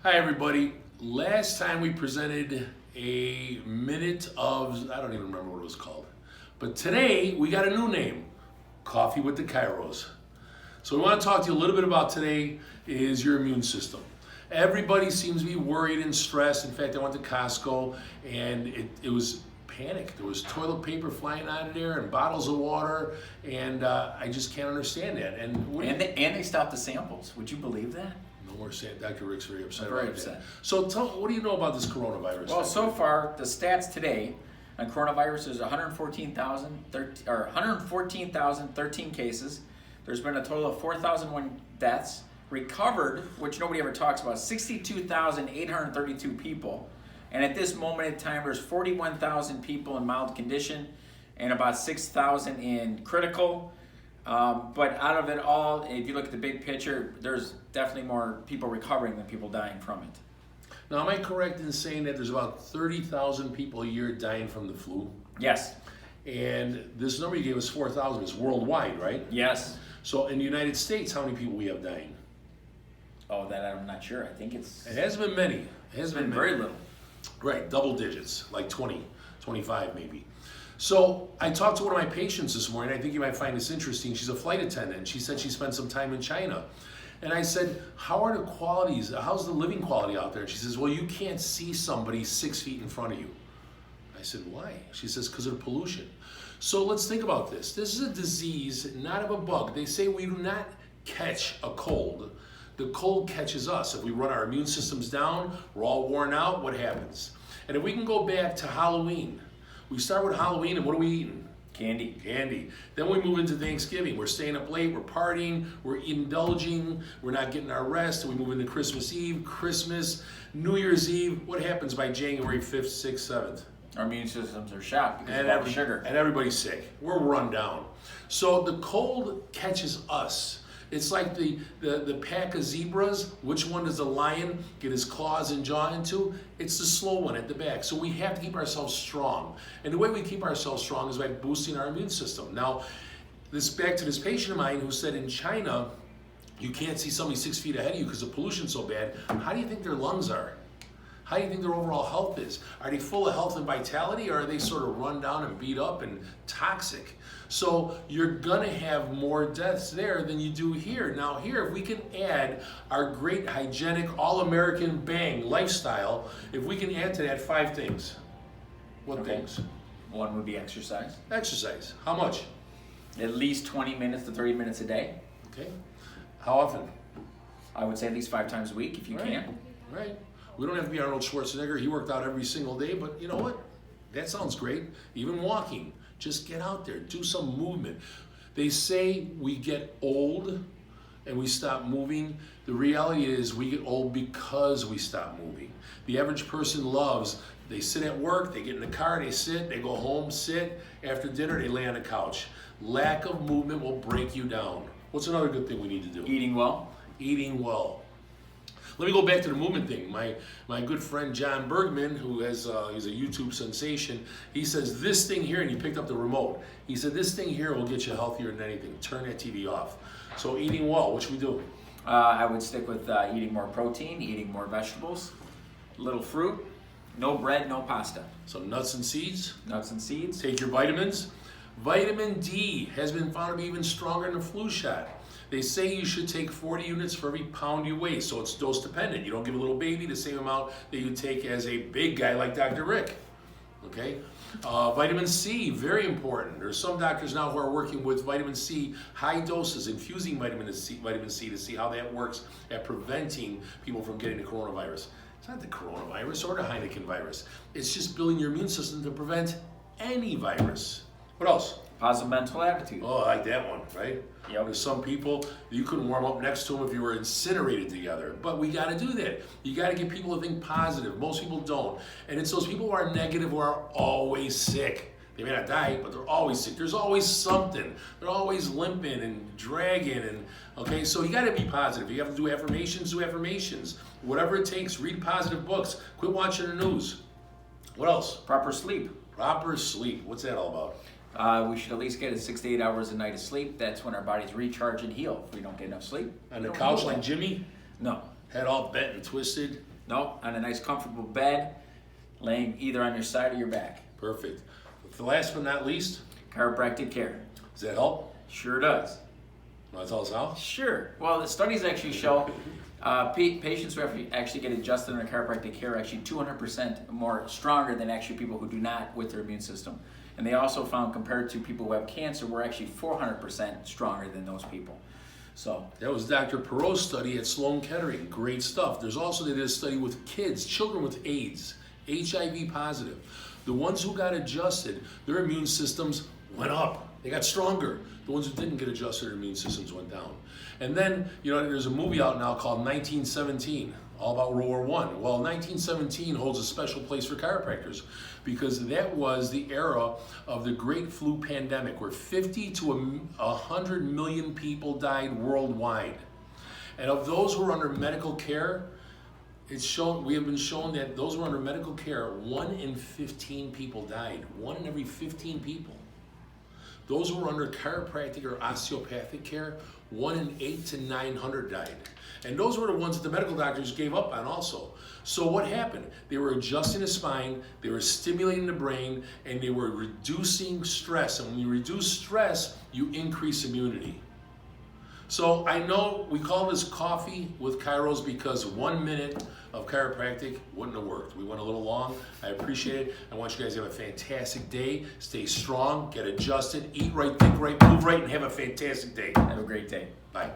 Hi, everybody. Last time we presented a minute of, I don't even remember what it was called. But today we got a new name, Coffee with the Chiros. So we want to talk to you a little bit about today is your immune system. Everybody seems to be worried and stressed. In fact, I went to Costco and it was panic. There was toilet paper flying out of there and bottles of water, and I just can't understand that. And they stopped the samples. Would you believe that? No more saying Dr. Rick's very upset. Very about upset. that. So what do you know about this coronavirus? Well, so far the stats today on coronavirus is 114,013 cases. There's been a total of 4,001 deaths. Recovered, which nobody ever talks about, 62,832 people. And at this moment in time, there's 41,000 people in mild condition and about 6,000 in critical. But out of it all, if you look at the big picture, there's definitely more people recovering than people dying from it. Now, am I correct in saying that there's about 30,000 people a year dying from the flu? Yes. And this number you gave us, 4,000, is worldwide, right? Yes. So in the United States, how many people we have dying? Oh, that I'm not sure. I think It hasn't been many. It hasn't been very many. little. Right, double digits, like 20, 25 maybe. So I talked to one of my patients this morning. I think you might find this interesting. She's a flight attendant. She said she spent some time in China. And I said, how's the living quality out there? And she says, well, you can't see somebody 6 feet in front of you. I said, why? She says, because of the pollution. So let's think about this. This is a disease, not of a bug. They say we do not catch a cold. The cold catches us. If we run our immune systems down, we're all worn out, what happens? And if we can go back to Halloween, we start with Halloween, and what are we eating? Candy. Candy. Then we move into Thanksgiving. We're staying up late, we're partying, we're indulging, we're not getting our rest. We move into Christmas Eve, Christmas, New Year's Eve. What happens by January 5th, 6th, 7th? Our immune systems are shot because of all the sugar. And everybody's sick. We're run down. So the cold catches us. It's like the pack of zebras. Which one does the lion get his claws and jaw into? It's the slow one at the back. So we have to keep ourselves strong. And the way we keep ourselves strong is by boosting our immune system. Now, back to this patient of mine who said in China, you can't see somebody 6 feet ahead of you because the pollution's so bad. How do you think their lungs are? How do you think their overall health is? Are they full of health and vitality, or are they sort of run down and beat up and toxic? So you're gonna have more deaths there than you do here. Now here, if we can add our great hygienic, all-American bang lifestyle, if we can add to that 5 things. What things? One would be exercise. Exercise. How much? At least 20 minutes to 30 minutes a day. Okay. How often? I would say at least 5 times a week if you can. Right. We don't have to be Arnold Schwarzenegger. He worked out every single day, but you know what? That sounds great. Even walking. Just get out there. Do some movement. They say we get old and we stop moving. The reality is we get old because we stop moving. The average person they sit at work, they get in the car, they sit, they go home, sit. After dinner, they lay on the couch. Lack of movement will break you down. What's another good thing we need to do? Eating well. Eating well. Let me go back to the movement thing. My good friend John Bergman, he's a YouTube sensation, he says this thing here, and he picked up the remote. He said this thing here will get you healthier than anything. Turn that TV off. So eating well, what should we do? I would stick with eating more protein, eating more vegetables, little fruit, no bread, no pasta. Some nuts and seeds. Nuts and seeds. Take your vitamins. Vitamin D has been found to be even stronger than a flu shot. They say you should take 40 units for every pound you weigh, so it's dose dependent. You don't give a little baby the same amount that you take as a big guy like Dr. Rick. Okay? Vitamin C, very important. There's some doctors now who are working with vitamin C, high doses, infusing vitamin C to see how that works at preventing people from getting the coronavirus. It's not the coronavirus or the Heineken virus. It's just building your immune system to prevent any virus. What else? Positive mental attitude. Oh, I like that one, right? Yep. There's some people, you couldn't warm up next to them if you were incinerated together. But we got to do that. You got to get people to think positive. Most people don't. And it's those people who are negative who are always sick. They may not die, but they're always sick. There's always something. They're always limping and dragging. Okay, so you got to be positive. You have to do affirmations, Whatever it takes, read positive books. Quit watching the news. What else? Proper sleep. Proper sleep. What's that all about? We should at least get 6 to 8 hours a night of sleep. That's when our bodies recharge and heal. If we don't get enough sleep. On the couch like Jimmy? No. Head all bent and twisted? No, on a nice comfortable bed, laying either on your side or your back. Perfect. The last but not least, Chiropractic care. does that help? Sure does. Want to tell us how? Sure. Well, the studies actually show patients who actually get adjusted in chiropractic care are actually 200% more stronger than actually people who do not with their immune system. And they also found compared to people who have cancer, we're actually 400% stronger than those people. So That was Dr. Perot's study at Sloan Kettering. Great stuff. There's also, they did a study with kids, children with AIDS, HIV positive. The ones who got adjusted, their immune systems went up. They got stronger. The ones who didn't get adjusted, their immune systems went down. And then, there's a movie out now called 1917, all about World War I. Well, 1917 holds a special place for chiropractors because that was the era of the Great Flu Pandemic where 50 to 100 million people died worldwide. And of those who were under medical care, we have been shown that those who were under medical care, 1 in 15 people died. 1 in every 15 people. Those who were under chiropractic or osteopathic care, 1 in 8 to 900 died. And those were the ones that the medical doctors gave up on also. So what happened? They were adjusting the spine, they were stimulating the brain, and they were reducing stress. And when you reduce stress, you increase immunity. So I know we call this Coffee with Chiros because 1 minute of chiropractic wouldn't have worked. We went a little long. I appreciate it. I want you guys to have a fantastic day. Stay strong, get adjusted, eat right, think right, move right, and have a fantastic day. have a great day. Bye.